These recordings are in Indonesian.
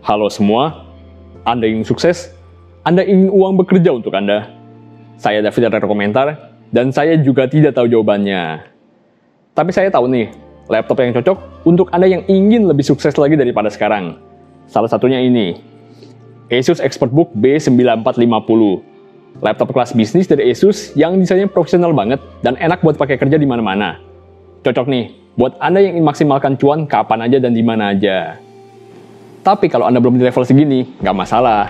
Halo semua, Anda ingin sukses? Anda ingin uang bekerja untuk Anda? Saya David dari Komentar, dan saya juga tidak tahu jawabannya. Tapi saya tahu nih, laptop yang cocok untuk Anda yang ingin lebih sukses lagi daripada sekarang. Salah satunya ini, Asus ExpertBook B9450. Laptop kelas bisnis dari Asus yang desainnya profesional banget dan enak buat pakai kerja di mana-mana. Cocok nih buat Anda yang ingin maksimalkan cuan kapan aja dan di mana aja. Tapi kalau Anda belum di level segini, nggak masalah.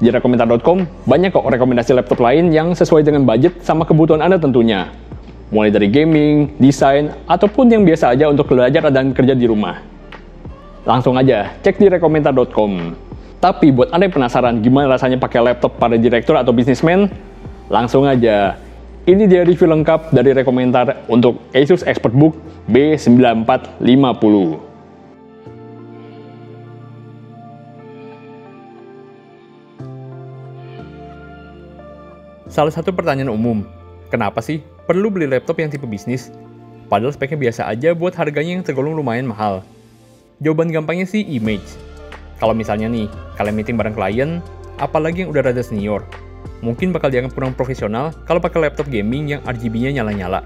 Di Rekomentar.com banyak kok rekomendasi laptop lain yang sesuai dengan budget sama kebutuhan Anda tentunya. Mulai dari gaming, desain, ataupun yang biasa aja untuk belajar dan kerja di rumah. Langsung aja cek di Rekomentar.com. Tapi buat Anda yang penasaran gimana rasanya pakai laptop para direktur atau bisnismen, langsung aja. Ini dia review lengkap dari Rekomentar untuk Asus ExpertBook B9450. Salah satu pertanyaan umum, kenapa sih perlu beli laptop yang tipe bisnis? Padahal speknya biasa aja buat harganya yang tergolong lumayan mahal. Jawaban gampangnya sih image. Kalau misalnya nih, kalian meeting bareng klien, apalagi yang udah rada senior, mungkin bakal dianggap kurang profesional kalau pakai laptop gaming yang RGB-nya nyala-nyala.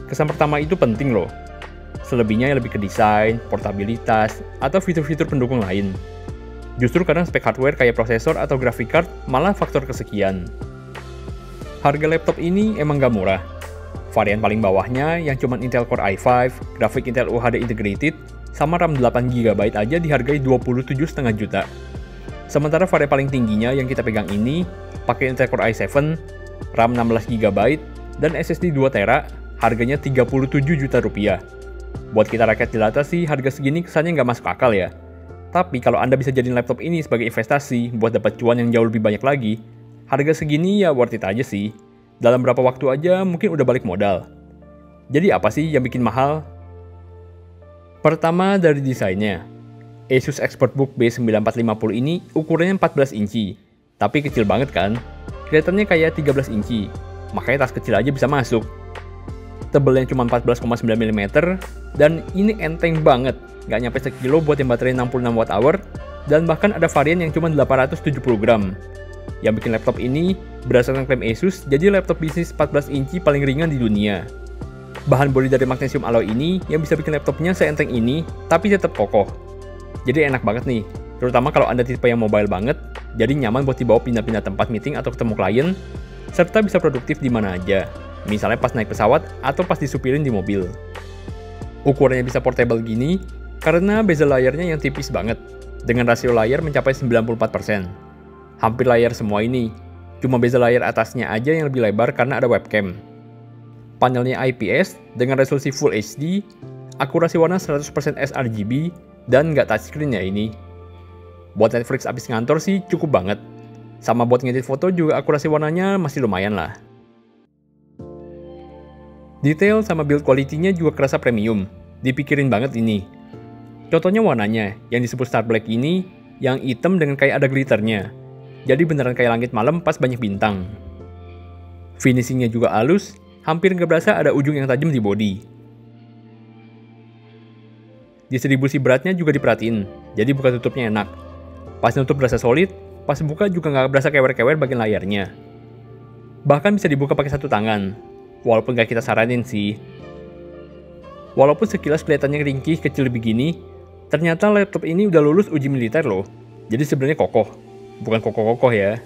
Kesan pertama itu penting loh. Selebihnya yang lebih ke desain, portabilitas, atau fitur-fitur pendukung lain. Justru kadang spek hardware kayak prosesor atau graphic card malah faktor kesekian. Harga laptop ini emang gak murah. Varian paling bawahnya yang cuman Intel Core i5, grafik Intel UHD integrated, sama RAM 8GB aja dihargai 27,5 juta. Sementara varian paling tingginya yang kita pegang ini, pakai Intel Core i7, RAM 16GB, dan SSD 2TB, harganya 37 juta rupiah. Buat kita rakyat jelata sih, harga segini kesannya nggak masuk akal ya. Tapi kalau Anda bisa jadiin laptop ini sebagai investasi buat dapat cuan yang jauh lebih banyak lagi, harga segini ya worth it aja sih. Dalam berapa waktu aja mungkin udah balik modal. Jadi apa sih yang bikin mahal? Pertama dari desainnya. Asus ExpertBook B9450 ini ukurannya 14 inci. Tapi kecil banget kan? Kelihatannya kayak 13 inci. Makanya tas kecil aja bisa masuk. Tebelnya cuma 14,9 mm. Dan ini enteng banget. Gak nyampe sekilo buat yang baterai 66 Wh. Dan bahkan ada varian yang cuma 870 gram. Yang bikin laptop ini, berdasarkan klaim Asus, jadi laptop bisnis 14 inci paling ringan di dunia. Bahan bodi dari magnesium alloy ini yang bisa bikin laptopnya seenteng ini, tapi tetap kokoh. Jadi enak banget nih, terutama kalau Anda tipe yang mobile banget, jadi nyaman buat dibawa pindah-pindah tempat meeting atau ketemu klien, serta bisa produktif di mana aja, misalnya pas naik pesawat atau pas disupirin di mobil. Ukurannya bisa portable gini, karena bezel layarnya yang tipis banget, dengan rasio layar mencapai 94%. Hampir layar semua ini, cuma bezel layar atasnya aja yang lebih lebar karena ada webcam. Panelnya IPS dengan resolusi Full HD, akurasi warna 100% sRGB, dan nggak touchscreen ya ini. Buat Netflix abis ngantor sih cukup banget. Sama buat ngedit foto juga akurasi warnanya masih lumayan lah. Detail sama build quality-nya juga kerasa premium, dipikirin banget ini. Contohnya warnanya, yang disebut Star Black ini, yang hitam dengan kayak ada glitternya. Jadi beneran kayak langit malam pas banyak bintang. Finishingnya juga halus, hampir nggak berasa ada ujung yang tajam di bodi. Distribusi beratnya juga diperhatiin, jadi buka tutupnya enak. Pas nutup berasa solid, pas buka juga nggak berasa kewer-kewer bagian layarnya. Bahkan bisa dibuka pakai satu tangan, walaupun nggak kita saranin sih. Walaupun sekilas kelihatannya ringkih kecil begini, ternyata laptop ini udah lulus uji militer loh, jadi sebenarnya kokoh, bukan kokoh-kokoh ya.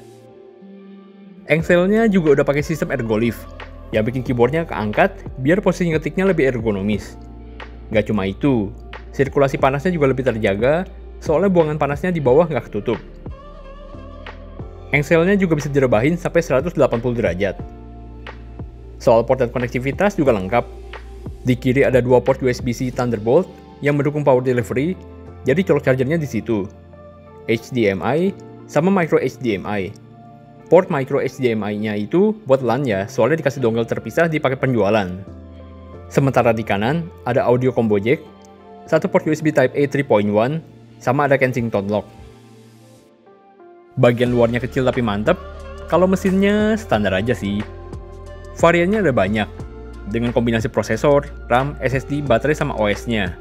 Engselnya juga udah pakai sistem ergolift, yang bikin keyboardnya keangkat biar posisi ngetiknya lebih ergonomis. Gak cuma itu, sirkulasi panasnya juga lebih terjaga, soalnya buangan panasnya di bawah nggak ketutup. Engselnya juga bisa direbahin sampai 180 derajat. Soal port dan konektivitas juga lengkap. Di kiri ada dua port USB-C Thunderbolt yang mendukung power delivery, jadi colok chargernya di situ. HDMI sama micro HDMI. Port micro HDMI-nya itu buat LAN ya, soalnya dikasih dongle terpisah di paket penjualan. Sementara di kanan, ada audio combo jack, satu port USB Type-A 3.1, sama ada Kensington lock. Bagian luarnya kecil tapi mantep, kalau mesinnya standar aja sih. Variannya ada banyak, dengan kombinasi prosesor, RAM, SSD, baterai, sama OS-nya.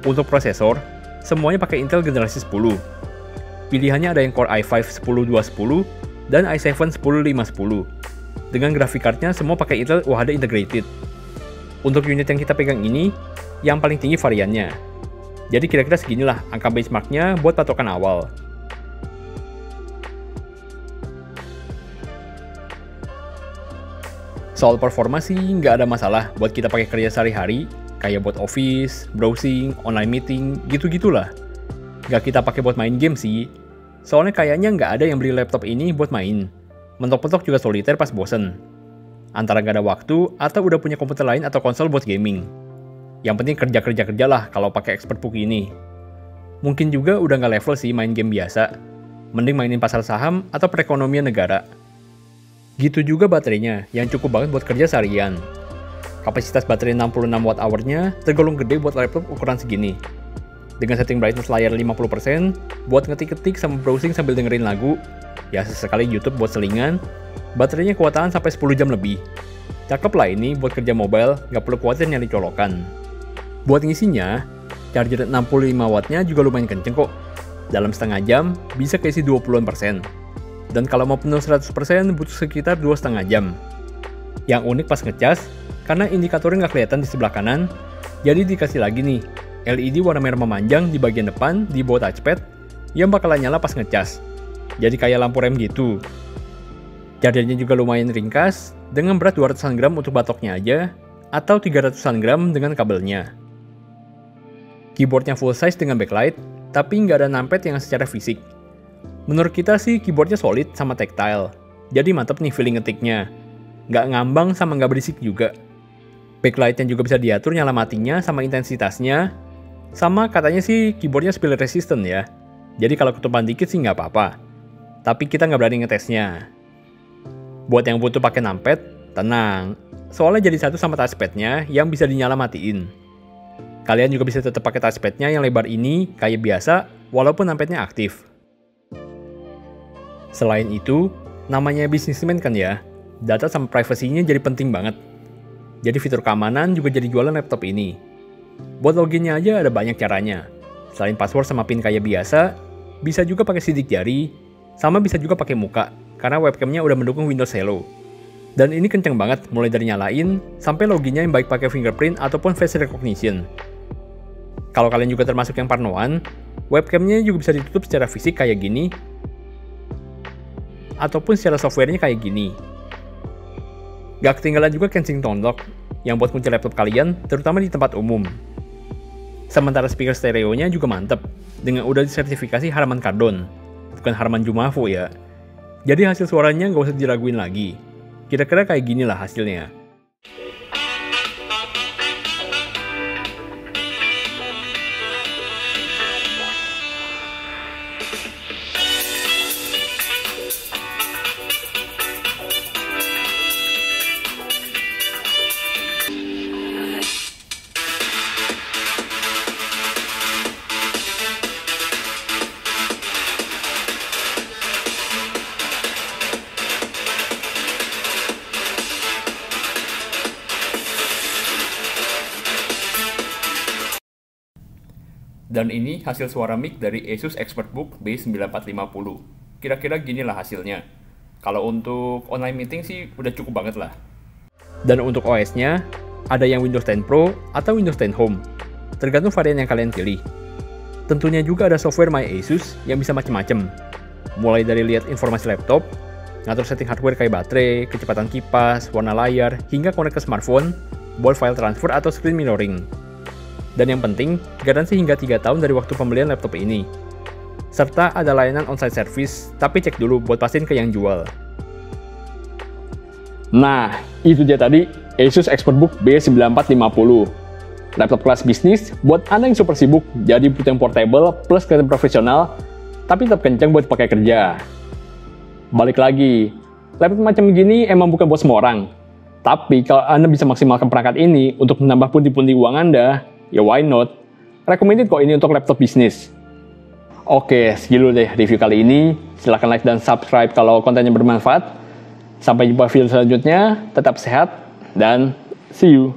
Untuk prosesor, semuanya pakai Intel generasi 10. pilihannya ada yang Core i5 10210 dan i7 10510. Dengan grafik cardnya semua pakai Intel UHD integrated. Untuk unit yang kita pegang ini, yang paling tinggi variannya. Jadi kira-kira seginilah angka benchmarknya buat patokan awal. Soal performa sih nggak ada masalah buat kita pakai kerja sehari-hari, kayak buat office, browsing, online meeting, gitu-gitulah. Nggak kita pakai buat main game sih, soalnya kayaknya nggak ada yang beli laptop ini buat main. Mentok-mentok juga soliter pas bosen. Antara nggak ada waktu atau udah punya komputer lain atau konsol buat gaming. Yang penting kerja-kerja lah kalau pakai ExpertBook ini. Mungkin juga udah nggak level sih main game biasa. Mending mainin pasar saham atau perekonomian negara. Gitu juga baterainya, yang cukup banget buat kerja seharian. Kapasitas baterai 66 Wh-nya tergolong gede buat laptop ukuran segini. Dengan setting brightness layar 50%, buat ngetik-ketik sama browsing sambil dengerin lagu, ya sesekali YouTube buat selingan, baterainya kuatan sampai 10 jam lebih. Cakep lah ini buat kerja mobile, nggak perlu khawatir nyari colokan. Buat ngisinya, charger 65 Watt-nya juga lumayan kenceng kok. Dalam setengah jam, bisa keisi 20%. Dan kalau mau penuh 100% butuh sekitar 2,5 jam. Yang unik pas ngecas, karena indikatornya nggak kelihatan di sebelah kanan, jadi dikasih lagi nih, LED warna merah memanjang di bagian depan di bawah touchpad yang bakalan nyala pas ngecas. Jadi kayak lampu rem gitu. Chargernya juga lumayan ringkas, dengan berat 200-an gram untuk batoknya aja, atau 300-an gram dengan kabelnya. Keyboardnya full size dengan backlight, tapi nggak ada numpad yang secara fisik. Menurut kita sih keyboardnya solid sama tactile, jadi mantep nih feeling ngetiknya. Nggak ngambang sama nggak berisik juga. Backlightnya juga bisa diatur nyala matinya sama intensitasnya. Sama katanya sih keyboardnya spill resistant ya. Jadi kalau ketupan dikit sih nggak apa-apa. Tapi kita nggak berani ngetesnya. Buat yang butuh pakai numpad, tenang. Soalnya jadi satu sama touchpadnya yang bisa dinyala matiin. Kalian juga bisa tetap pakai touchpadnya yang lebar ini kayak biasa, walaupun numpadnya aktif. Selain itu, namanya bisnismen kan ya, data sama privasinya jadi penting banget. Jadi fitur keamanan juga jadi jualan laptop ini. Buat loginnya aja ada banyak caranya. Selain password sama PIN kayak biasa, bisa juga pakai sidik jari, sama bisa juga pakai muka, karena webcamnya udah mendukung Windows Hello. Dan ini kenceng banget, mulai dari nyalain, sampai loginnya yang baik pakai fingerprint ataupun face recognition. Kalau kalian juga termasuk yang parnoan, webcamnya juga bisa ditutup secara fisik kayak gini, ataupun secara softwarenya kayak gini. Gak ketinggalan juga Kensington Lock, yang buat kunci laptop kalian, terutama di tempat umum. Sementara speaker stereonya juga mantep, dengan udah disertifikasi Harman Kardon, bukan Harman Jumafo ya. Jadi hasil suaranya gak usah diraguin lagi. Kira-kira kayak gini lah hasilnya. Dan ini hasil suara mic dari Asus ExpertBook B9450. Kira-kira ginilah hasilnya. Kalau untuk online meeting sih udah cukup banget lah. Dan untuk OS-nya, ada yang Windows 10 Pro atau Windows 10 Home. Tergantung varian yang kalian pilih. Tentunya juga ada software My Asus yang bisa macem-macem. Mulai dari lihat informasi laptop, ngatur setting hardware kayak baterai, kecepatan kipas, warna layar, hingga connect ke smartphone, buat file transfer atau screen mirroring. Dan yang penting, garansi hingga 3 tahun dari waktu pembelian laptop ini. Serta ada layanan on-site service, tapi cek dulu buat pastiin ke yang jual. Nah, itu dia tadi Asus ExpertBook B9450. Laptop kelas bisnis buat Anda yang super sibuk, jadi butuh yang portable plus kelihatan profesional, tapi tetap kencang buat pakai kerja. Balik lagi, laptop macam gini emang bukan buat semua orang. Tapi kalau Anda bisa maksimalkan perangkat ini untuk menambah pundi-pundi uang Anda, ya why not? Recommended kok ini untuk laptop bisnis. Oke, segitu deh review kali ini. Silahkan like dan subscribe kalau kontennya bermanfaat. Sampai jumpa video selanjutnya. Tetap sehat dan see you.